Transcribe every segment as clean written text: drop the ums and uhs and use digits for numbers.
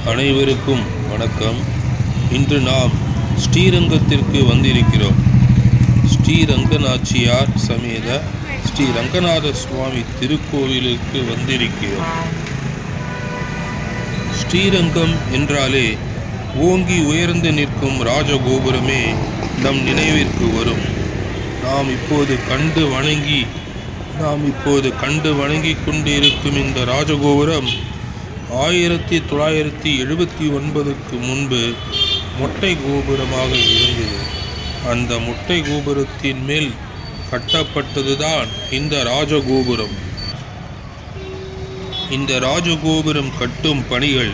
அனைவருக்கும் வணக்கம். இன்று நாம் ஸ்ரீரங்கத்திற்கு வந்திருக்கிறோம். ஸ்ரீரங்கநாச்சியார் சமேத ஸ்ரீ ரங்கநாத சுவாமி திருக்கோவிலுக்கு வந்திருக்கிறோம். ஸ்ரீரங்கம் என்றாலே ஓங்கி உயர்ந்து நிற்கும் ராஜகோபுரமே நம் நினைவிற்கு வரும். நாம் இப்போது கண்டு வணங்கி கொண்டு இருக்கும் இந்த ராஜகோபுரம் 1979க்கு முன்பு மொட்டை கோபுரமாக இருந்தது. அந்த மொட்டை கோபுரத்தின் மேல் கட்டப்பட்டதுதான் இந்த ராஜகோபுரம். இந்த ராஜகோபுரம் கட்டும் பணிகள்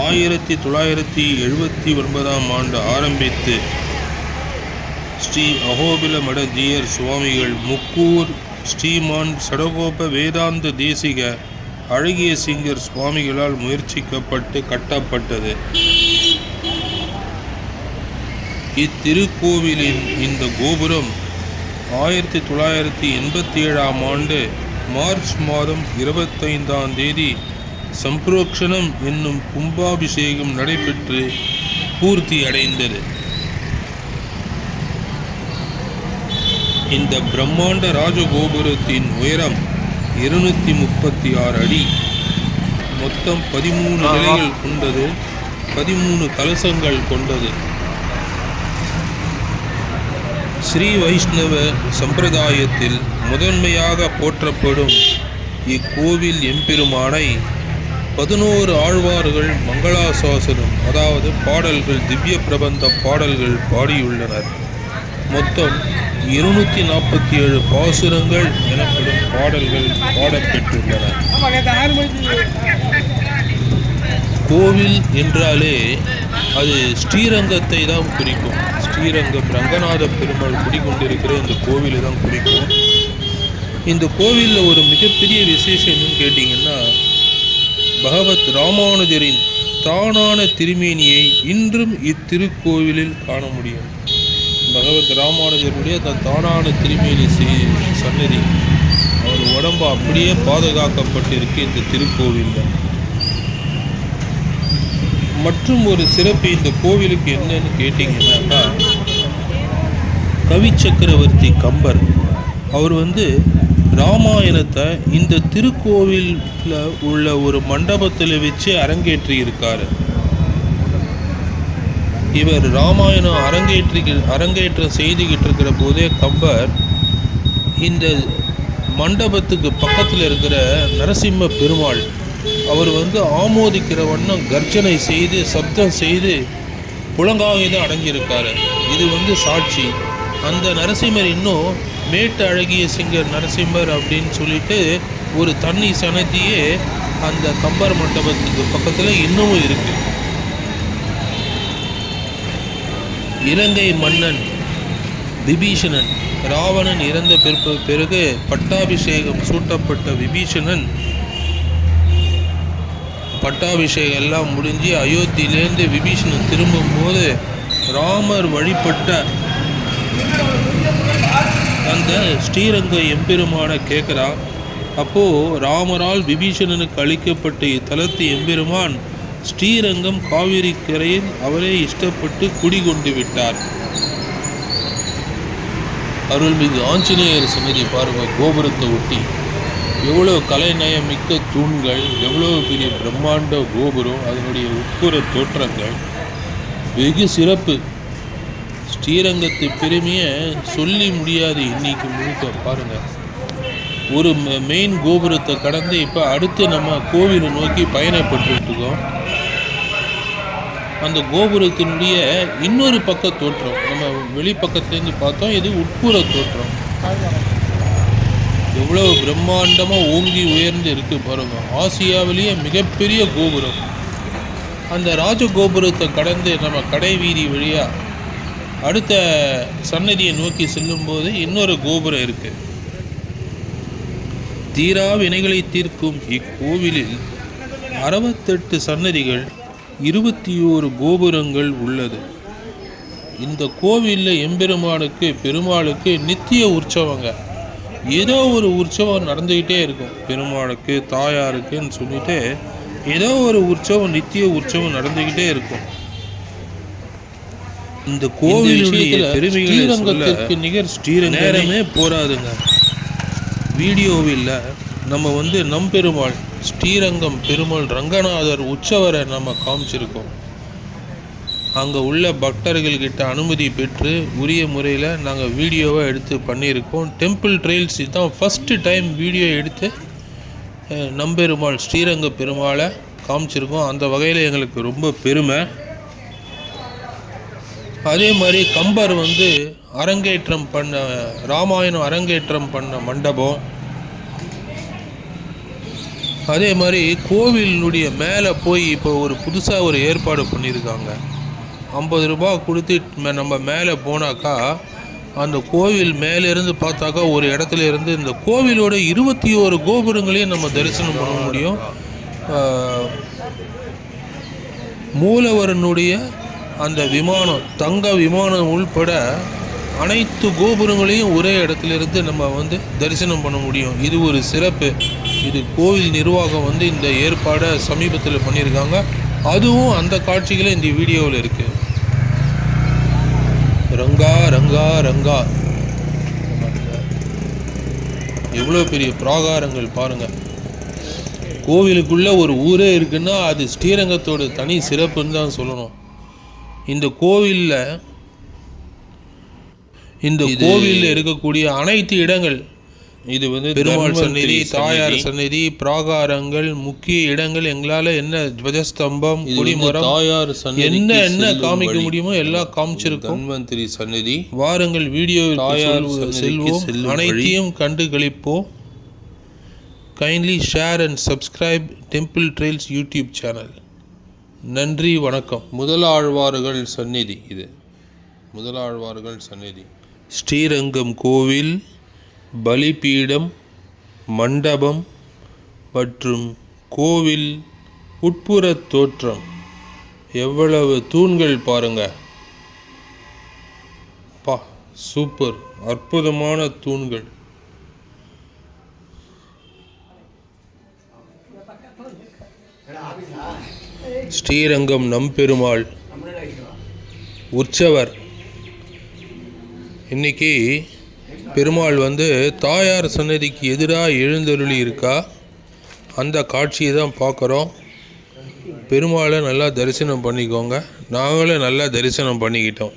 1979ஆம் ஆண்டு ஆரம்பித்து ஸ்ரீ அகோபில மட ஜீயர் சுவாமிகள், முக்கூர் ஸ்ரீமான் சடகோப வேதாந்த தேசிக அழகிய சிங்கர் சுவாமிகளால் முயற்சிக்கப்பட்டு கட்டப்பட்டது. இத்திருக்கோவிலின் இந்த கோபுரம் 1987ஆம் ஆண்டு மார்ச் மாதம் 25ஆம் தேதி சம்பிரோக்ஷணம் என்னும் கும்பாபிஷேகம் நடைபெற்று பூர்த்தி அடைந்தது. இந்த பிரம்மாண்ட ராஜகோபுரத்தின் உயரம் 236 அடி. மொத்தம் 13 நிலைகள் கொண்டது, 13 கலசங்கள் கொண்டது. ஸ்ரீ வைஷ்ணவ சம்பிரதாயத்தில் முதன்மையாக போற்றப்படும் இக்கோவில் எம்பெருமானை 11 ஆழ்வார்கள் மங்களாசாசனம், அதாவது பாடல்கள், திவ்ய பிரபந்த பாடல்கள் பாடியுள்ளனர். மொத்தம் 247 பாசுரங்கள் எனப்படும் பாடல்கள் பாடப்பெற்றுள்ளன. கோவில் என்றாலே அது ஸ்ரீரங்கத்தை தான் குறிக்கும். ஸ்ரீரங்கம் ரங்கநாத பெருமாள் குடிக்கொண்டிருக்கிற இந்த கோவிலை தான் குறிக்கும். இந்த கோவிலில் ஒரு மிகப்பெரிய விசேஷம் என்னன்னு கேட்டிங்கன்னா, பகவத் ராமானுஜரின் தானான திருமேனியை இன்றும் இத்திருக்கோவிலில் காண முடியும். பகவத் ராமானுஜருடைய தானான திருமேனி சன்னதி, அவர் உடம்பு அப்படியே பாதுகாக்கப்பட்டிருக்கு இந்த திருக்கோவிலில். மற்றும் ஒரு சிறப்பு இந்த கோவிலுக்கு என்னன்னு கேட்டிங்கன்னாக்கா, கவி சக்கரவர்த்தி கம்பர் அவர் ராமாயணத்தை இந்த திருக்கோவிலில் உள்ள ஒரு மண்டபத்தில் வச்சு அரங்கேற்றி இருக்காரு. இவர் ராமாயணம் அரங்கேற்றம் செய்துக்கிட்டு இருக்கிற போதே கம்பர் இந்த மண்டபத்துக்கு பக்கத்தில் இருக்கிற நரசிம்ம பெருமாள் அவர் ஆமோதிக்கிற வண்ணம் கர்ஜனை செய்து சப்தம் செய்து புலங்காயுதம் அடங்கியிருக்காரு. இது சாட்சி. அந்த நரசிம்மர் இன்னும் மேட்டு அழகிய சிங்கர் நரசிம்மர் அப்படின்னு சொல்லிட்டு ஒரு தண்ணி சன்னதியே அந்த கம்பர் மண்டபத்துக்கு பக்கத்தில் இன்னமும் இருக்குது. இலங்கை மன்னன் விபீஷணன், ராவணன் இறந்த பிறகு பட்டாபிஷேகம் சூட்டப்பட்ட விபீஷணன், பட்டாபிஷேகம் எல்லாம் முடிஞ்சு அயோத்தியிலேருந்து விபீஷணன் திரும்பும்போது ராமர் வழிபட்ட அந்த ஸ்ரீரங்க எம்பெருமான கேட்குறா. அப்போது ராமரால் விபீஷணனுக்கு அளிக்கப்பட்ட இத்தலத்து எம்பெருமான் ஸ்ரீரங்கம் காவிரி கரையில் அவரே இஷ்டப்பட்டு குடிகொண்டு விட்டார். அருள்மிகு ஆஞ்சநேயர் சன்னதி பாருங்க, கோபுரத்தை ஒட்டி எவ்வளோ கலைநயம் மிக்க தூண்கள், எவ்வளோ பெரிய பிரம்மாண்ட கோபுரம், அதனுடைய உட்புற தோற்றங்கள் வெகு சிறப்பு. ஸ்ரீரங்கத்து பெருமையை சொல்லி முடியாது. இன்னைக்கு முழுக்க பாருங்க, ஒரு மெயின் கோபுரத்தை கடந்து இப்போ அடுத்து நம்ம கோவிலை நோக்கி பயணப்பட்டுருக்கோம். அந்த கோபுரத்தினுடைய இன்னொரு பக்க தோற்றம் நம்ம வெளிப்பக்கத்துலேருந்து பார்த்தோம், இது உட்புற தோற்றம். எவ்வளோ பிரம்மாண்டமாக ஓங்கி உயர்ந்து இருக்கு பாருங்க. ஆசியாவிலேயே மிகப்பெரிய கோபுரம். அந்த ராஜகோபுரத்தை கடந்து நம்ம கடை வீதி வழியாக அடுத்த சன்னதியை நோக்கி செல்லும்போது இன்னொரு கோபுரம் இருக்கு. தீரா வினைகளை தீர்க்கும் இக்கோவிலில் 68 சன்னதிகள், 21 கோபுரங்கள் உள்ளது. இந்த கோவிலில் எம்பெருமானுக்கு பெருமாளுக்கு நித்திய உற்சவங்க. ஏதோ ஒரு உற்சவம் நடந்துக்கிட்டே இருக்கும் பெருமாளுக்கு தாயாருக்குன்னு சொல்லிட்டு ஏதோ ஒரு உற்சவம், நித்திய உற்சவம் நடந்துக்கிட்டே இருக்கும். இந்த கோவிலுடைய பெருமைகளுக்கு நிகர் ஸ்ரீரங்கம் நேரமே போராதுங்க. வீடியோவில் நம்ம நம்பெருமாள் ஸ்ரீரங்கம் பெருமாள் ரங்கநாதர் உற்சவரை நம்ம காமிச்சிருக்கோம். அங்கே உள்ள பக்தர்கள்கிட்ட அனுமதி பெற்று உரிய முறையில் நாங்கள் வீடியோவை எடுத்து பண்ணியிருக்கோம். டெம்பிள் ட்ரெயில்ஸ் இதுதான் ஃபஸ்ட்டு டைம் வீடியோ எடுத்து நம்பெருமாள் ஸ்ரீரங்க பெருமாளை காமிச்சிருக்கோம். அந்த வகையில் எங்களுக்கு ரொம்ப பெருமை. அதே மாதிரி கம்பர் அரங்கேற்றம் பண்ண ராமாயணம் அரங்கேற்றம் பண்ண மண்டபம், அதே மாதிரி கோவிலுடைய மேலே போய் இப்போ ஒரு புதுசாக ஒரு ஏற்பாடு பண்ணியிருக்காங்க. 50 ரூபா கொடுத்து நம்ம மேலே போனாக்கா அந்த கோவில் மேலேருந்து பார்த்தாக்கா ஒரு இடத்துல இருந்து இந்த கோவிலோட 21 கோபுரங்களையும் நம்ம தரிசனம் பண்ண முடியும். மூலவரனுடைய அந்த விமானம், தங்க விமானம் உள்பட அனைத்து கோபுரங்களையும் ஒரே இடத்துலேருந்து நம்ம தரிசனம் பண்ண முடியும். இது ஒரு சிறப்பு. இது கோவில் நிர்வாகம் இந்த ஏற்பாடை சமீபத்தில் பண்ணியிருக்காங்க. அதுவும் அந்த காட்சிகளே இந்த வீடியோவில் இருக்குது. ரங்கா ரங்கா ரங்கா, எவ்வளோ பெரிய பிராகாரங்கள் பாருங்கள். கோவிலுக்குள்ளே ஒரு ஊரே இருக்குன்னா அது ஸ்ரீரங்கத்தோட தனி சிறப்புன்னு தான் சொல்லணும். இந்த கோவிலில் இருக்கக்கூடிய அனைத்து இடங்கள், இது பெருமாள் சந்நிதி, தாயார் சந்நிதி, பிராகாரங்கள், முக்கிய இடங்கள், எங்களால் என்ன துவஜஸ்தம்பம், கொடிமரம், தாயார் சந்நிதி என்ன காமிக்க முடியுமோ எல்லாம் காமிச்சிருக்கோம். தன்வந்திரி சந்நிதி, வாருங்கள் வீடியோ செல்வோம், அனைத்தையும் கண்டு களிப்போம். Kindly share and subscribe Temple Trails YouTube channel. நன்றி, வணக்கம். முதலாழ்வார்கள் சந்நிதி, இது முதலாழ்வார்கள் சந்நிதி. ஸ்ரீரங்கம் கோவில் பலிபீடம், மண்டபம் மற்றும் கோவில் உட்புற தோற்றம், எவ்வளவு தூண்கள் பாருங்க. சூப்பர், அற்புதமான தூண்கள். ஸ்ரீரங்கம் நம்பெருமாள் உற்சவர். இன்னைக்கு பெருமாள் தாயார் சன்னதிக்கு எதிராக எழுந்தருளி இருக்கா. அந்த காட்சியை தான் பார்க்குறோம். பெருமாளை நல்லா தரிசனம் பண்ணிக்கோங்க. நாங்களும் நல்லா தரிசனம் பண்ணிக்கிட்டோம்.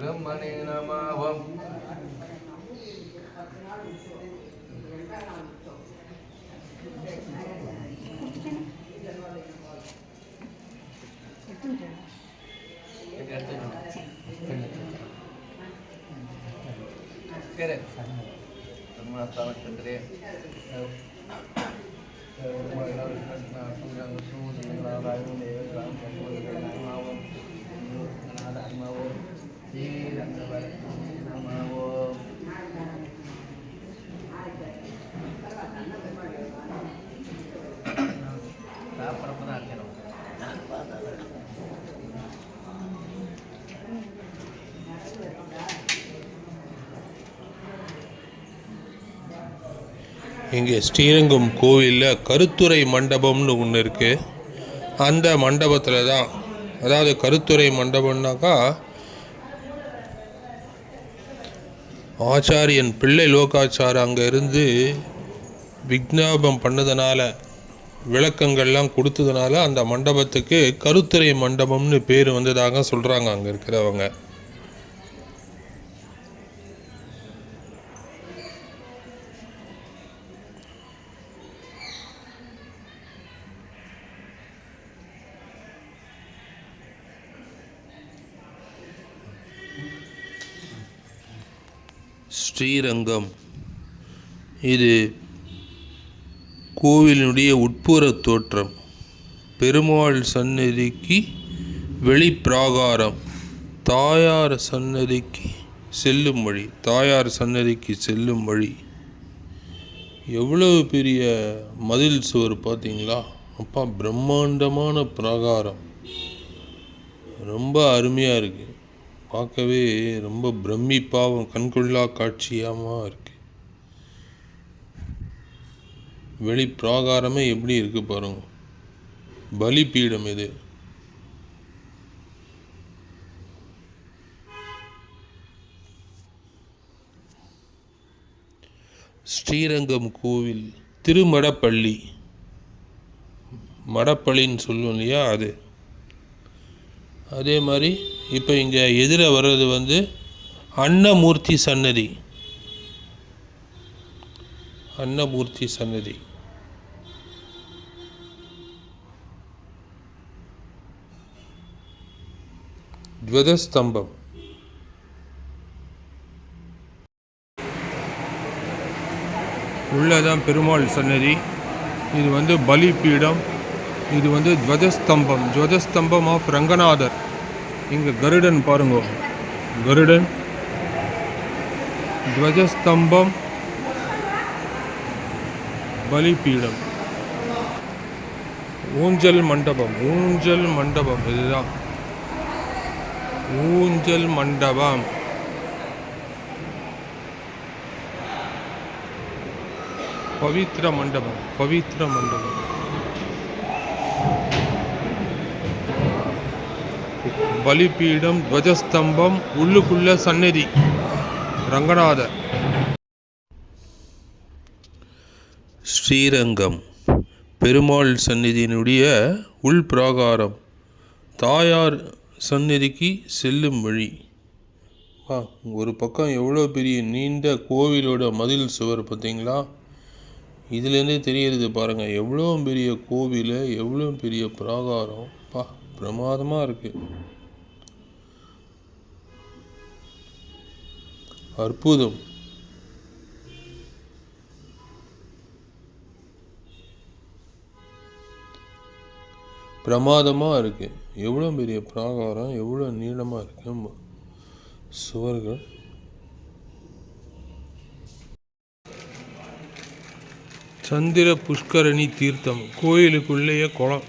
பிரம்மனே நமவம். இங்கே ஸ்ரீரங்கம் கோவிலில் கருத்துரை மண்டபம்னு ஒன்று இருக்குது. அந்த மண்டபத்தில் தான், அதாவது கருத்துரை மண்டபம்னாக்கா ஆச்சாரியன் பிள்ளை லோகாச்சார் அங்கே இருந்து விஜ்ஞாபம் பண்ணதுனால, விளக்கங்கள்லாம் கொடுத்ததுனால அந்த மண்டபத்துக்கு கருத்துரை மண்டபம்னு பேர் வந்ததாக சொல்கிறாங்க அங்கே இருக்கிறவங்க. ஸ்ரீரங்கம். இது கோவிலினுடைய உட்புற தோற்றம். பெருமாள் சன்னதிக்கு வெளிப்பிராகாரம். தாயார் சன்னதிக்கு செல்லும் வழி. தாயார் சன்னதிக்கு செல்லும் வழி. எவ்வளவு பெரிய மதில் சுவர் பார்த்தீங்களா? அப்பா, பிரம்மாண்டமான பிராகாரம். ரொம்ப அருமையாக இருக்குது. பார்க்கவே ரொம்ப பிரமிப்பாகவும் கண்கொள்ளா காட்சியாகவும் இருக்குது. வெளி பிராகாரமே எப்படி இருக்குது பாருங்க. பலிபீடம் இது. ஸ்ரீரங்கம் கோவில் திருமடப்பள்ளி. மடப்பள்ளின்னு சொல்லுவோம் இல்லையா, அது. அதே மாதிரி இப்போ இங்கே எதிர வர்றது அன்னமூர்த்தி சன்னதி. அன்னமூர்த்தி சன்னதி. துவதஸ்தம்பம். உள்ளதான் பெருமாள் சன்னதி. இது பலிபீடம். இது துவதஸ்தம்பம். துவதஸ்தம்பம் ஆஃப் ரங்கநாதர். இங்கே கருடன் பாருங்க. கருடன். துவஜஸ்தம்பம், பலிபீடம். ஊஞ்சல் மண்டபம். ஊஞ்சல் மண்டபம். இதுதான் ஊஞ்சல் மண்டபம். பவித்ர மண்டபம். பவித்ர மண்டபம். பலிபீடம், துவஜஸ்தம்பம், உள்ளுக்குள்ள சன்னதி ரங்கநாதர். ஸ்ரீரங்கம் பெருமாள் சந்நிதியினுடைய உள்பிராகாரம். தாயார் சந்நிதிக்கு செல்லும் வழி. ஒரு பக்கம் எவ்வளோ பெரிய நீண்ட கோவிலோட மதில் சுவர் பார்த்தீங்களா? இதுலேருந்தே தெரிகிறது பாருங்கள், எவ்வளோ பெரிய கோவில், எவ்வளோ பெரிய பிராகாரம். பிரமாதமாக இருக்குது. அற்புதம். பிரமாதமாக இருக்குது. எவ்வளோ பெரிய பிராகாரம், எவ்வளோ நீளமாக இருக்கு சுவர்கள். சந்திர புஷ்கரணி தீர்த்தம். கோயிலுக்குள்ளேயே குளம்.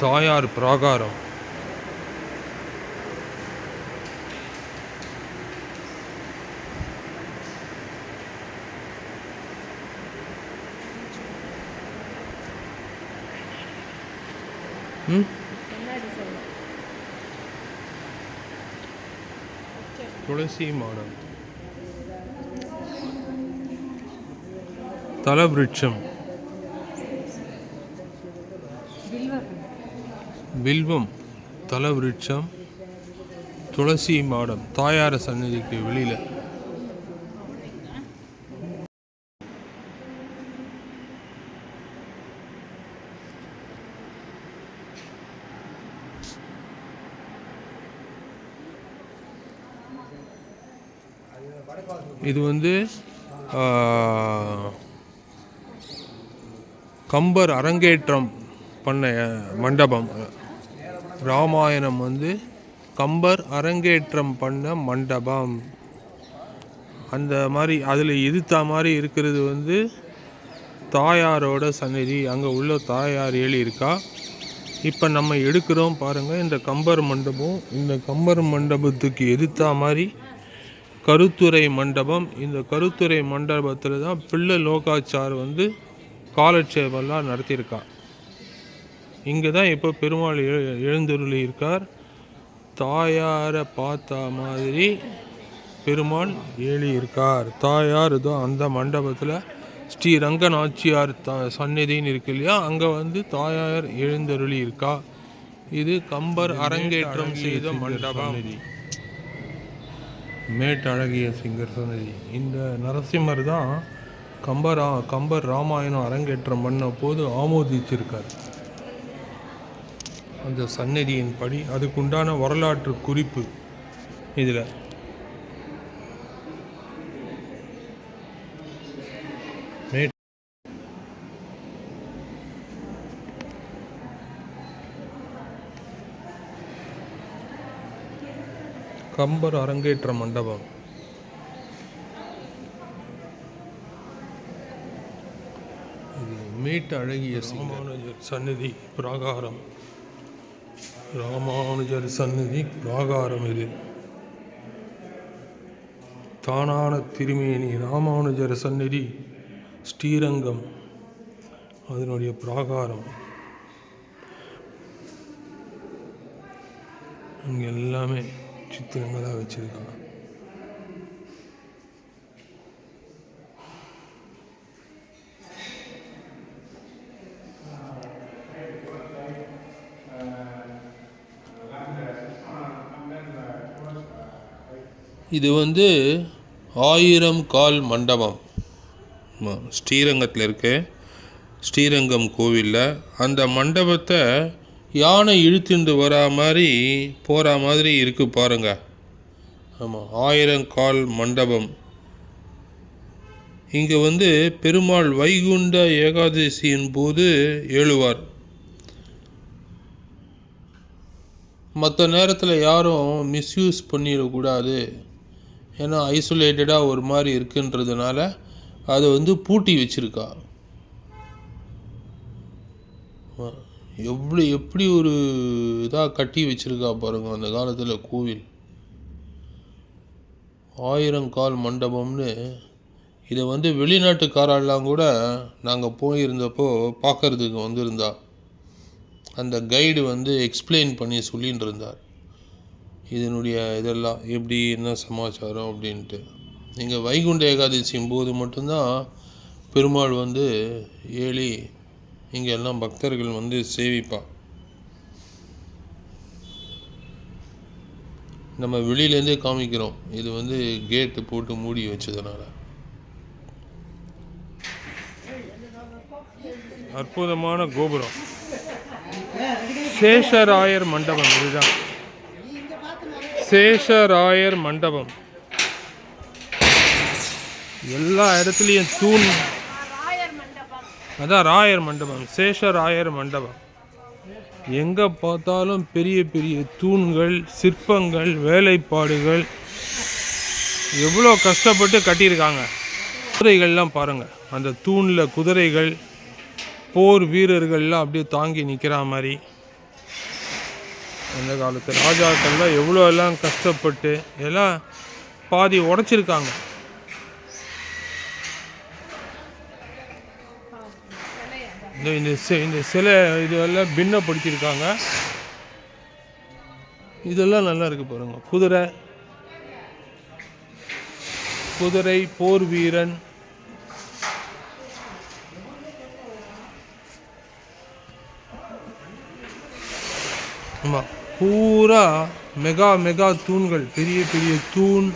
தாயார் பிராகாரம். துளசி மாடம். தலவிருட்சம். வில்வம். தலவிருட்சம். துளசி மாடம். தாயார சன்னதிக்கு வெளியில். இது கம்பர் அரங்கேற்றம் பண்ண மண்டபம். ராமாயணம் கம்பர் அரங்கேற்றம் பண்ண மண்டபம். அந்த மாதிரி அதில் எதிர்த்த மாதிரி இருக்கிறது தாயாரோட சன்னதி. அங்கே உள்ள தாயார் ஏழி இருக்கா. இப்போ நம்ம எடுக்கிறோம் பாருங்கள், இந்த கம்பர் மண்டபம். இந்த கம்பர் மண்டபத்துக்கு எதிர்த்த மாதிரி கருத்துறை மண்டபம். இந்த கருத்துறை மண்டபத்தில் தான் பிள்ளை லோகாச்சார் காலட்சேபெல்லாம் நடத்தியிருக்கா. இங்கே தான் இப்போ பெருமாள் எழுந்தருளி இருக்கார். தாயாரை பார்த்த மாதிரி பெருமாள் ஏழி இருக்கார். தாயார் இதோ அந்த மண்டபத்தில் ஸ்ரீ ரங்கநாச்சியார் சந்நிதின்னு இருக்கு இல்லையா, அங்கே தாயார் எழுந்தருளி இருக்கா. இது கம்பர் அரங்கேற்றம் செய்த மண்டபம். மேட்டழகிய சிங்கர் சன்னதி. இந்த நரசிம்மர் தான் கம்பர் ராமாயணம் அரங்கேற்றம் பண்ண போது ஆமோதிச்சிருக்கார். அந்த சன்னதியின் படி அதுக்குண்டான வரலாற்று குறிப்பு இதில். கம்பர் அரங்கேற்ற மண்டபம். இது மேட்டு அழகிய ராமானுஜர் சந்நிதி பிராகாரம். ராமானுஜர் சந்நிதி பிராகாரம். இது தானான திருமேனி ராமானுஜர் சந்நிதி ஸ்ரீரங்கம், அதனுடைய பிராகாரம். இங்கே எல்லாமே சித்திரங்களாக வச்சிருக்காங்க. இது 1000 கால் மண்டபம் ஸ்ரீரங்கத்தில் இருக்கு. ஸ்ரீரங்கம் கோவிலில் அந்த மண்டபத்தை யானை இழுத்துண்டு போகிற மாதிரி இருக்குது பாருங்க. ஆமாம், 1000 கால் மண்டபம். இங்கே பெருமாள் வைகுண்ட ஏகாதசியின் போது ஏழுவார். மற்ற நேரத்தில் யாரும் மிஸ்யூஸ் பண்ணிடக்கூடாது, ஏன்னா ஐசோலேட்டடாக ஒரு மாதிரி இருக்குன்றதுனால அதை பூட்டி வச்சுருக்கா. எப்படி ஒரு இதாக கட்டி வச்சுருக்கா பாருங்க அந்த காலத்தில் கோவில். 1000 கால் மண்டபம்னு இதை வெளிநாட்டுக்காரெல்லாம் கூட நாங்கள் போயிருந்தப்போ பார்க்கறதுக்கு வந்திருந்தா. அந்த கைடு எக்ஸ்பிளைன் பண்ணி சொல்லின்னு இருந்தார் இதனுடைய இதெல்லாம் எப்படி என்ன சமாச்சாரம் அப்படின்ட்டு. நீங்கள் வைகுண்ட ஏகாதசியும் போது மட்டும்தான் பெருமாள் ஏழி இங்கே எல்லாம் பக்தர்கள் சேவிப்பா. நம்ம வெளியிலேருந்தே காமிக்கிறோம், இது கேட்டு போட்டு மூடி வச்சதுனால. அற்புதமான கோபுரம், சேஷராயர் மண்டபம். இதுதான் சேஷராயர் மண்டபம். எல்லா இடத்துலையும் தூண். அதான் ராயர் மண்டபம், சேஷராயர் மண்டபம். எங்கே பார்த்தாலும் பெரிய பெரிய தூண்கள், சிற்பங்கள், வேலைப்பாடுகள். எவ்வளோ கஷ்டப்பட்டு கட்டியிருக்காங்க. குதிரைகள்லாம் பாருங்கள், அந்த தூணில் குதிரைகள், போர் வீரர்கள்லாம் அப்படியே தாங்கி நிற்கிற மாதிரி. அந்த காலத்து ராஜாக்கள்லாம் எவ்வளோ எல்லாம் கஷ்டப்பட்டு எல்லாம் பாதி உடைச்சிருக்காங்க. இந்த சிலை இதெல்லாம் பின்னப்படுத்தியிருக்காங்க. இதெல்லாம் நல்லா இருக்குது பாருங்கள். குதிரை, போர் வீரன். ஆமாம், பூரா மெகா தூண்கள், பெரிய பெரிய தூண்,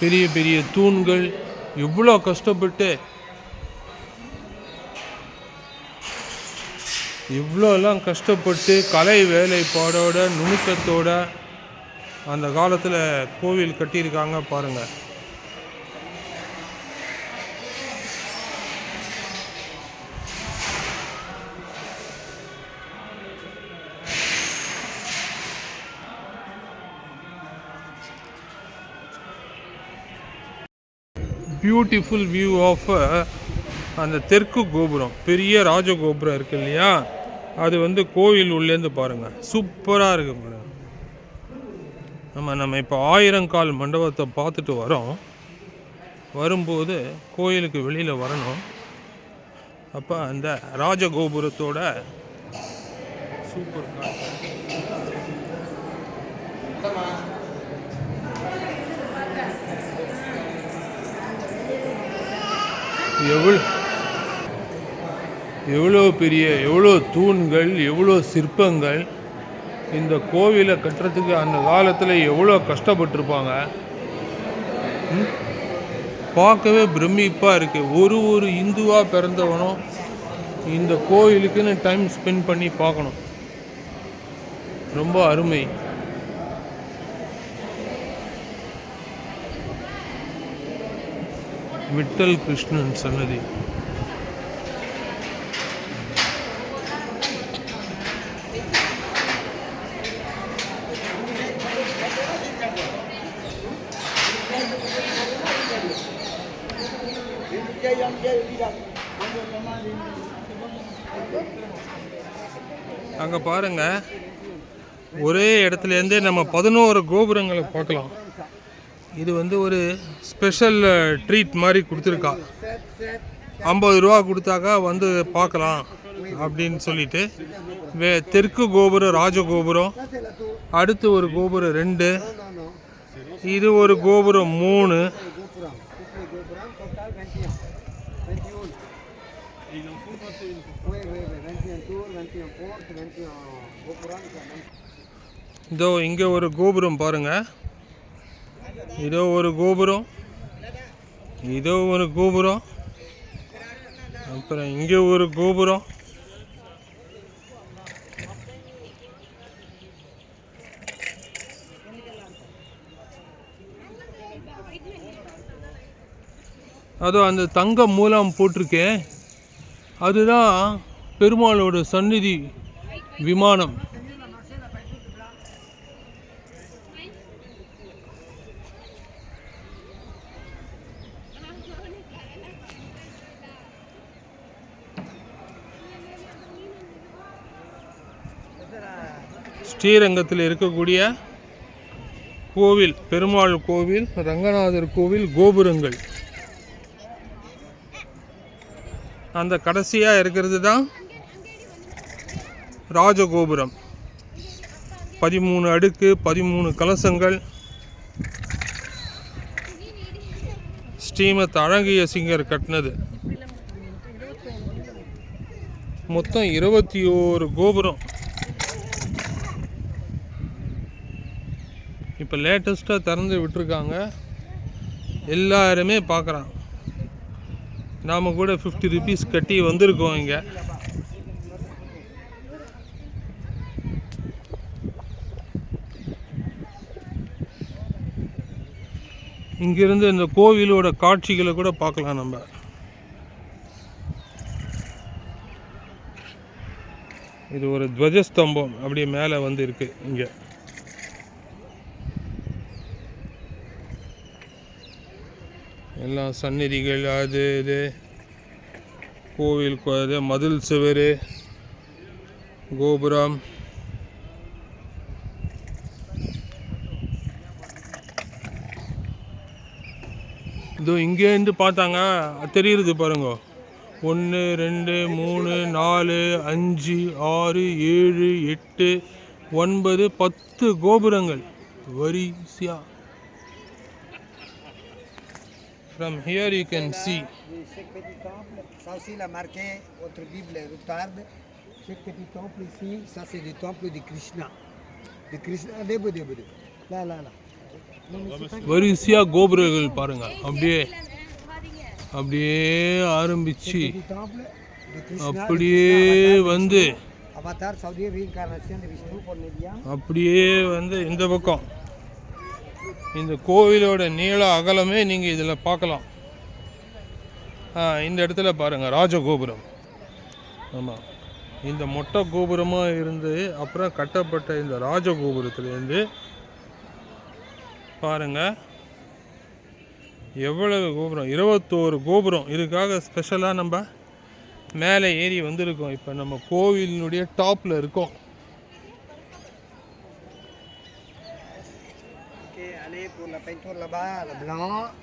பெரிய பெரிய தூண்கள். எவ்வளோ கஷ்டப்பட்டு இவ்வளோலாம் கஷ்டப்பட்டு கலை வேலைப்பாடோட நுணுக்கத்தோட அந்த காலத்தில் கோவில் கட்டியிருக்காங்க பாருங்கள். பியூட்டிஃபுல் வியூ ஆஃப் அந்த தெற்கு கோபுரம், பெரிய ராஜகோபுரம் இருக்கு இல்லையா, அது கோவில் உள்ளேருந்து பாருங்கள், சூப்பராக இருக்குது பாருங்கள். நம்ம இப்போ 1000 கால் மண்டபத்தை பார்த்துட்டு வரும்போது கோயிலுக்கு வெளியில் வரணும். அப்போ அந்த ராஜகோபுரத்தோட சூப்பர் எவ்வளோ தூண்கள், எவ்வளோ சிற்பங்கள். இந்த கோவிலை கட்டுறதுக்கு அந்த காலத்தில் எவ்வளோ கஷ்டப்பட்டிருப்பாங்க. பார்க்கவே பிரமிப்பாக இருக்குது. ஒரு இந்துவாக பிறந்தவனும் இந்த கோயிலுக்குன்னு டைம் ஸ்பெண்ட் பண்ணி பார்க்கணும். ரொம்ப அருமை. விட்டல் கிருஷ்ணன் சன்னதி. அங்கே பாருங்க, ஒரே இடத்துலேருந்தே நம்ம 11 கோபுரங்களை பார்க்கலாம். இது வந்து ஒரு ஸ்பெஷல் ட்ரீட் மாதிரி கொடுத்துருக்கா. 50 ரூபா கொடுத்தாக்கா வந்து பார்க்கலாம் அப்படின்னு சொல்லிட்டு. தெற்கு கோபுரம் ராஜகோபுரம், அடுத்து ஒரு கோபுரம் 2, இது ஒரு கோபுரம் 3. இதோ இங்கே ஒரு கோபுரம் பாருங்க. இதோ ஒரு கோபுரம், இதோ ஒரு கோபுரம், அப்புறம் இங்கே ஒரு கோபுரம். அதோ அந்த தங்க மூலம் போட்டிருக்கேன், அதுதான் பெருமாளோட சந்நிதி விமானம். ஸ்ரீரங்கத்தில் இருக்கக்கூடிய கோவில், பெருமாள் கோவில், ரங்கநாதர் கோவில் கோபுரங்கள். அந்த கடைசியாக இருக்கிறது தான் ராஜகோபுரம். 13 அடுக்கு, 13 கலசங்கள். ஸ்ரீமத் அழகிய சிங்கர் கட்டினது. மொத்தம் 21 கோபுரம். இப்போ லேட்டஸ்ட்டாக திறந்து விட்டுருக்காங்க, எல்லாருமே பார்க்குறாங்க. நாம் கூட 50 ருபீஸ் கட்டி வந்திருக்கோம் இங்கே. இங்கிருந்து இந்த கோவிலோட காட்சிகளை கூட பார்க்கலாம் நம்ம. இது ஒரு துவஜஸ்தம்பம் அப்படியே மேலே வந்து இருக்கு. இங்கே எல்லாம் சந்நிதிகள், அது இது கோவில், மதில் சுவர், கோபுரம். இதோ இங்கேருந்து பார்த்தாங்க தெரியுது பாருங்க. 1 2 3 4 5 6 7 8 9 10 கோபுரங்கள் வரிசையா. From here you can see. Chaque petit temple, ça aussi l'a marqué, votre Bible retarde. Chaque petit temple ici, ça c'est le temple de Krishna. De Krishna, debout. Là. வரிசையா கோபுரங்கள் பாருங்க. அப்படியே ஆரம்பிச்சு அப்படியே வந்து Avatar, ça veut dire réincarnation de Vishnu pour les liens. அப்படியே வந்து இந்த பக்கம் இந்த கோவிலோட நீள அகலமே நீங்கள் இதில் பார்க்கலாம். இந்த இடத்துல பாருங்கள் ராஜகோபுரம். ஆமாம், இந்த மொட்டை கோபுரமாக இருந்து அப்புறம் கட்டப்பட்ட இந்த ராஜகோபுரத்துலேருந்து பாருங்கள் எவ்வளவு கோபுரம். 21 கோபுரம். இதுக்காக ஸ்பெஷலாக நம்ம மேலே ஏறி வந்திருக்கோம். இப்போ நம்ம கோவிலினுடைய டாப்பில் இருக்கோம். Allez pour la peinture là-bas, le blanc.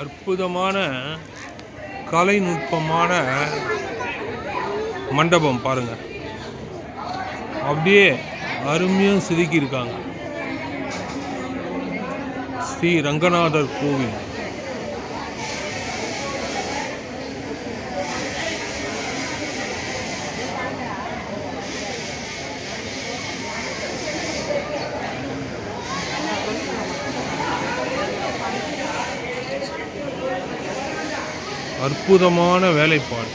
அற்புதமான கலைநுட்பமான மண்டபம் பாருங்க. அப்படியே அருமையாக செதுக்கியிருக்காங்க. ஸ்ரீ ரங்கநாதர் கோவில். அற்புதமான வேலைப்பாடு.